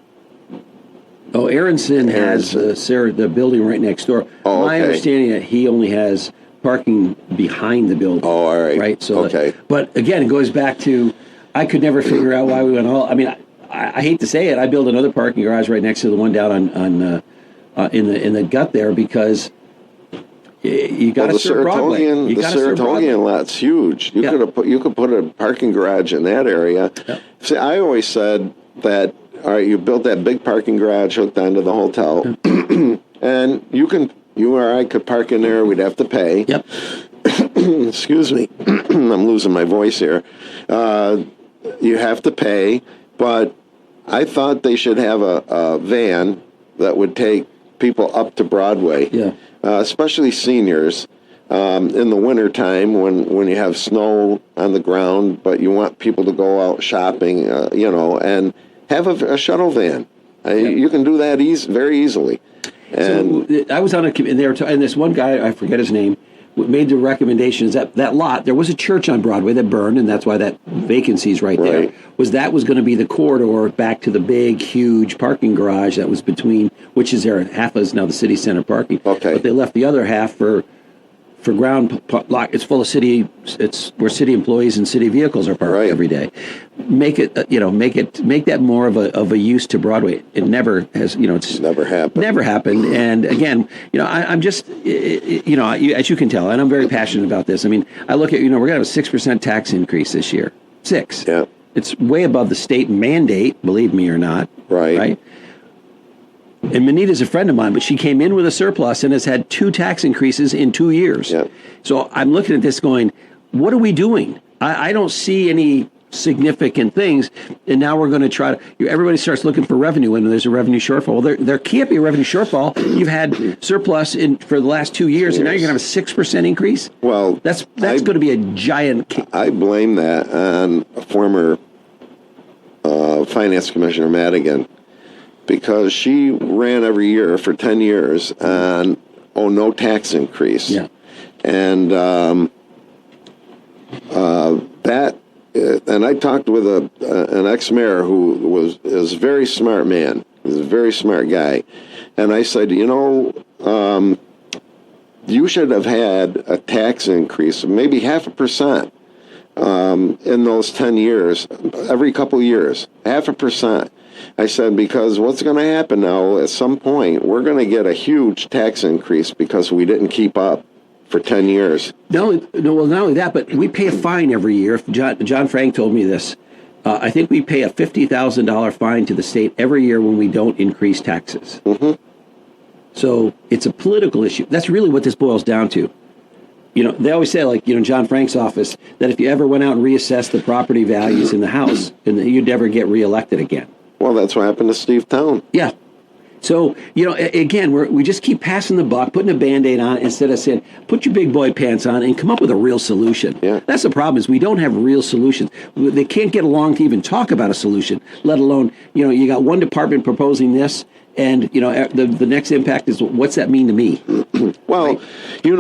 Oh, Aronson has the building right next door. Oh, My okay. understanding that he only has parking behind the building. Oh, all right. Right. So, okay. But again, it goes back to I could never figure out why we went all. I mean, I hate to say it. I built another parking garage right next to the one down on in the gut there because you got to serve Broadway. The Saratoga lot's huge. You could put a parking garage in that area. Yeah. See, I always said that. All right, you built that big parking garage hooked onto the hotel, and you or I could park in there. We'd have to pay. Yep. Excuse me, I'm losing my voice here. You have to pay, but I thought they should have a van that would take people up to Broadway. Yeah. Especially seniors, in the wintertime when you have snow on the ground, but you want people to go out shopping, and have a shuttle van. You can do that very easily. And so I was on and this one guy, I forget his name, made the recommendations that lot, there was a church on Broadway that burned, and that's why that vacancy is right there, was going to be the corridor back to the big, huge parking garage that was between, which is there, half is now the city center parking. Okay. But they left the other half for ground lot. It's full of it's where city employees and city vehicles are parked every day. Make it, make that more of a use to Broadway. It never has, it's never happened. Never happened. And again, I'm just, as you can tell, and I'm very passionate about this. I mean, I look at, we're going to have a 6% tax increase this year. 6. Yeah. It's way above the state mandate, believe me or not. Right. And Manita's a friend of mine, but she came in with a surplus and has had 2 tax increases in 2 years. Yeah. So I'm looking at this going, what are we doing? I don't see any significant things. And now we're going to try to, everybody starts looking for revenue when there's a revenue shortfall. Well, there can't be a revenue shortfall. You've had surplus for the last 2 years, and now you're going to have a 6% increase? Well, that's going to be a giant. I blame that on a former finance commissioner, Madigan, because she ran every year for 10 years on, no tax increase. Yeah. And and I talked with an ex-mayor who is a very smart man. He's a very smart guy. And I said, you should have had a tax increase of maybe 0.5% in those 10 years, every couple of years, 0.5%. I said, because what's going to happen now, at some point, we're going to get a huge tax increase because we didn't keep up for 10 years. No, well, not only that, but we pay a fine every year. John Frank told me this. I think we pay a $50,000 fine to the state every year when we don't increase taxes. Mm-hmm. So it's a political issue. That's really what this boils down to. They always say, John Frank's office, that if you ever went out and reassessed the property values in the house, and you'd never get reelected again. Well, that's what happened to Steve Town. Yeah. So, again, we just keep passing the buck, putting a Band-Aid on instead of saying, put your big boy pants on and come up with a real solution. Yeah. That's the problem, is we don't have real solutions. They can't get along to even talk about a solution, let alone, you got one department proposing this, and, the next impact is, what's that mean to me? Well, we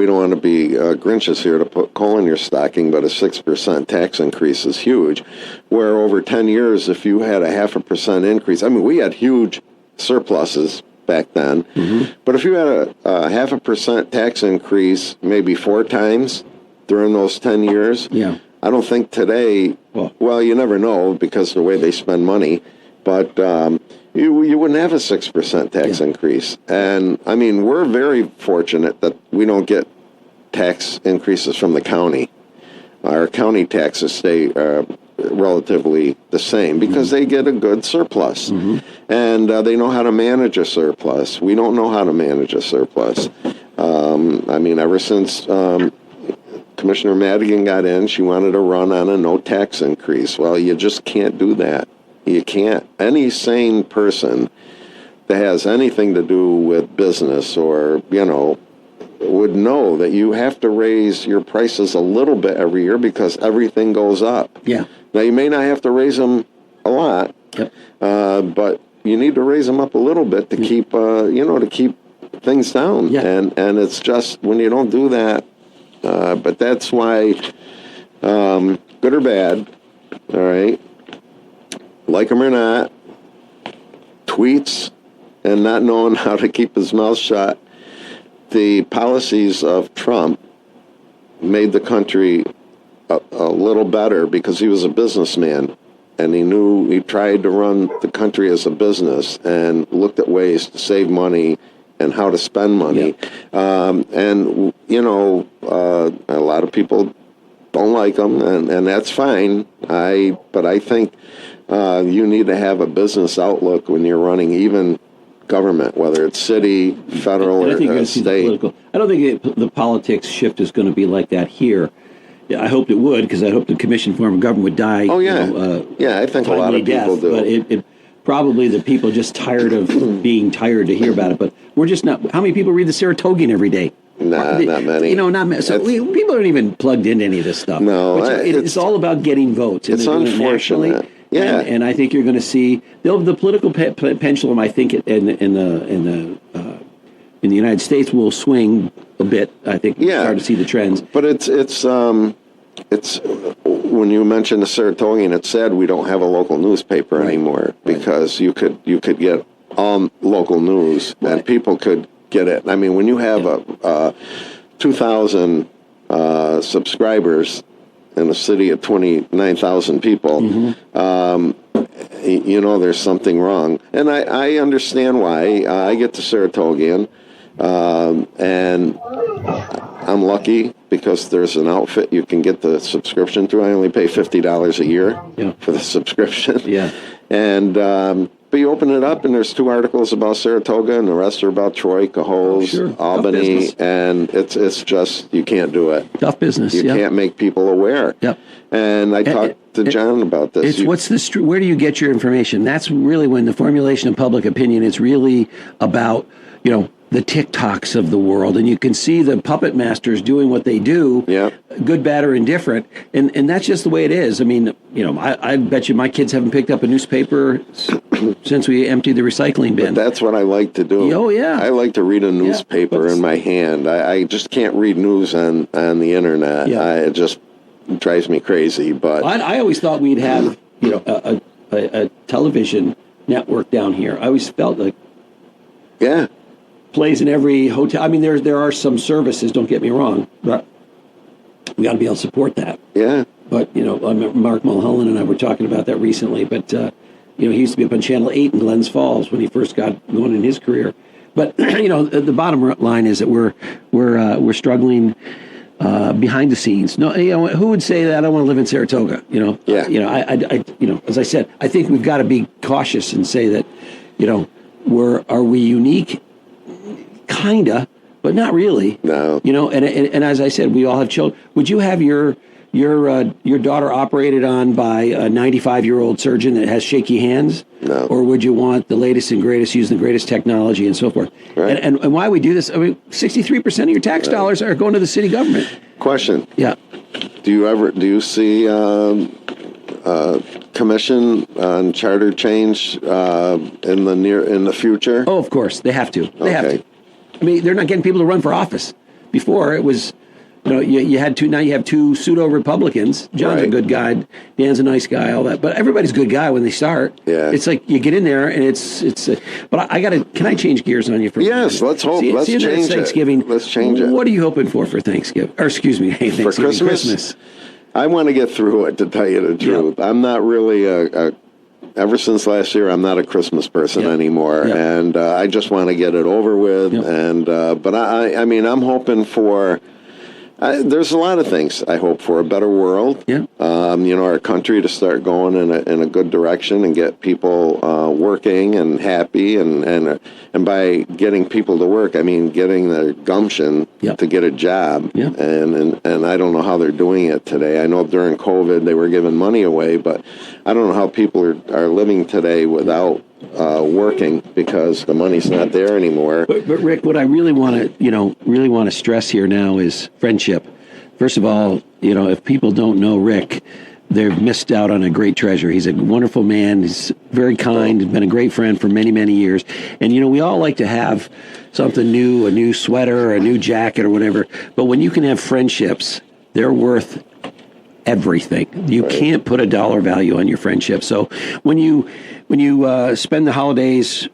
don't want to be Grinches here to put coal in your stocking, but a 6% tax increase is huge. Where over 10 years, if you had a 0.5% increase, I mean, we had huge surpluses back then. Mm-hmm. But if you had a 0.5% tax increase maybe 4 times during those 10 years, yeah. I don't think today, well, you never know because of the way they spend money, but you wouldn't have a 6% tax increase. And, I mean, we're very fortunate that we don't get tax increases from the county. Our county taxes stay relatively the same because they get a good surplus. Mm-hmm. And they know how to manage a surplus. We don't know how to manage a surplus. I mean, ever since Commissioner Madigan got in, she wanted to run on a no tax increase. Well, you just can't do that. You can't. Any sane person that has anything to do with business or, would know that you have to raise your prices a little bit every year because everything goes up. Yeah. Now, you may not have to raise them a lot, Yep. but you need to raise them up a little bit to keep, to keep things down. Yeah. And it's just when you don't do that, but that's why, good or bad, all right, like them or not, tweets and not knowing how to keep his mouth shut, the policies of Trump made the country a little better because he was a businessman and he tried to run the country as a business and looked at ways to save money and how to spend money. Yeah. A lot of people don't like him, and that's fine. But I think you need to have a business outlook when you're running even government, whether it's city, federal, or state. I don't think the politics shift is going to be like that here. Yeah, I hoped it would, because I hope the Commission form of government would die. Oh, yeah. I think a lot of people do. But it probably the people just tired of being tired to hear about it. But we're just not. How many people read the Saratoga every day? Nah, not many. Not many. So people aren't even plugged into any of this stuff. No, it's all about getting votes. It's unfortunate. Yeah, and I think you're going to see the political pendulum. I think in the United States will swing a bit. I think we'll start to see the trends. But it's when you mention the Saratoga, it's sad we don't have a local newspaper anymore because you could get local news and people could get it. I mean, when you have 2,000 subscribers in a city of 29,000 people, there's something wrong. And I understand why. I get to Saratoga, and I'm lucky because there's an outfit you can get the subscription through. I only pay $50 a year for the subscription. Yeah. And but you open it up, and there's 2 articles about Saratoga, and the rest are about Troy, Cohoes, Albany, and it's just, you can't do it. Tough business. You can't make people aware. Yep. And I talked to John about this. Where do you get your information? That's really when the formulation of public opinion is really about, the TikToks of the world, and you can see the puppet masters doing what they do, good, bad, or indifferent, and that's just the way it is. I mean, I bet you my kids haven't picked up a newspaper since we emptied the recycling bin. But that's what I like to do. Oh, yeah. I like to read a newspaper in my hand. I just can't read news on the internet. Yeah. It just drives me crazy. But I always thought we'd have, a television network down here. I always felt like plays in every hotel. I mean, there are some services, don't get me wrong, but we got to be able to support that. Yeah. But, Mark Mulholland and I were talking about that recently, but, he used to be up on Channel 8 in Glens Falls when he first got going in his career. But, the bottom line is that we're struggling behind the scenes. No, who would say that? I don't want to live in Saratoga, as I said, I think we've got to be cautious and say that, are we unique? Kinda, but not really. No. And as I said, we all have children. Would you have your daughter operated on by a 95-year-old surgeon that has shaky hands? No. Or would you want the latest and greatest, using the greatest technology and so forth? Right. And why we do this? I mean, 63% of your tax dollars are going to the city government. Question. Yeah. Do you see commission on charter change in the future? Oh, of course, they have to. They have to. I mean, they're not getting people to run for office. Before it was, you had two. Now you have 2 pseudo Republicans. John's a good guy. Dan's a nice guy. All that, but everybody's a good guy when they start. Yeah. It's like you get in there and it's. But I gotta. Can I change gears on you for? Yes. Let's hope. Let's change Thanksgiving. it. Let's change it. What are you hoping for Thanksgiving? Or excuse me, Thanksgiving, for Christmas. I want to get through it, to tell you the truth. Yeah. I'm not really ever since last year, I'm not a Christmas person anymore, and I just want to get it over with. And but I mean, I'm hoping for. There's a lot of things I hope for: a better world. Our country to start going in a good direction and get people working and happy, and by getting people to work, I mean getting the gumption to get a job. And I don't know how they're doing it today. I know during COVID they were giving money away, but I don't know how people are living today without working because the money's not there anymore. But Rick, what I really want to stress here now is friendship. First of all, if people don't know Rick, they've missed out on a great treasure. He's a wonderful man. He's very kind. He's been a great friend for many, many years. And, we all like to have something new, a new sweater, a new jacket or whatever. But when you can have friendships, they're worth everything. You can't put a dollar value on your friendship. So when you spend the holidays,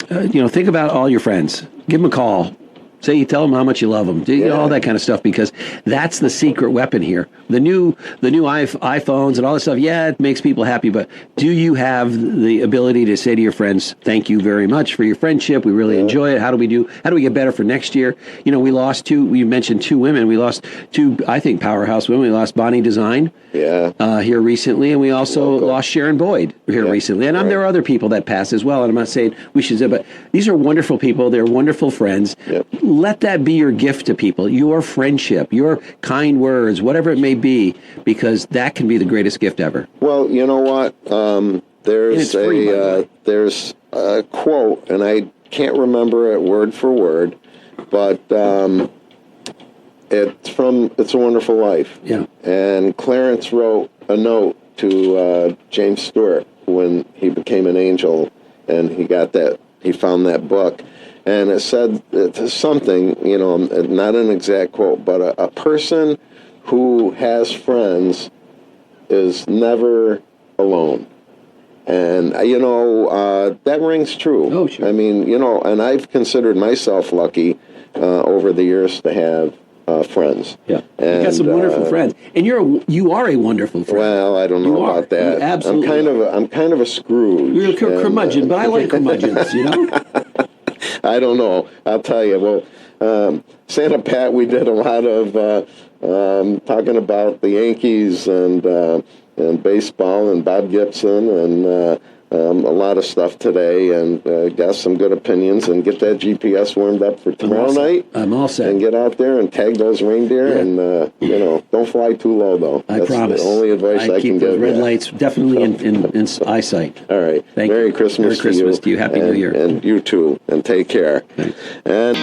think about all your friends. Give them a call. Tell them how much you love them. All that kind of stuff, because that's the secret weapon here. The new iPhones and all this stuff, it makes people happy, but do you have the ability to say to your friends, thank you very much for your friendship. We really enjoy it. How do we get better for next year? We lost we mentioned two women. We lost two, I think, powerhouse women. We lost Bonnie Design here recently, and we also lost Sharon Boyd here recently. And there are other people that passed as well, and I'm not saying we should say, but these are wonderful people. They're wonderful friends. Yep. Let that be your gift to people, your friendship, your kind words, whatever it may be, because that can be the greatest gift ever. Well, you know what? There's a quote, and I can't remember it word for word, but It's a Wonderful Life. Yeah. And Clarence wrote a note to James Stewart when he became an angel, and he found that book. And it said something, not an exact quote, but a person who has friends is never alone. And, that rings true. Oh, sure. I mean, and I've considered myself lucky over the years to have friends. Yeah, you got some wonderful friends, and you are a wonderful friend. Well, I don't know about that. You absolutely. I'm kind of a Scrooge. You're a curmudgeon, but I like curmudgeons. I don't know. I'll tell you. Well, Santa Pat, we did a lot of talking about the Yankees and baseball and Bob Gibson and a lot of stuff today, and got some good opinions, and get that GPS warmed up for tomorrow night. I'm all set. And get out there and tag those reindeer, and don't fly too low though. That's promise. The only advice I can keep give. Those red lights definitely in eyesight. All right. Thank you. Merry Christmas to you. Happy New Year. And you too. And take care. Thanks. And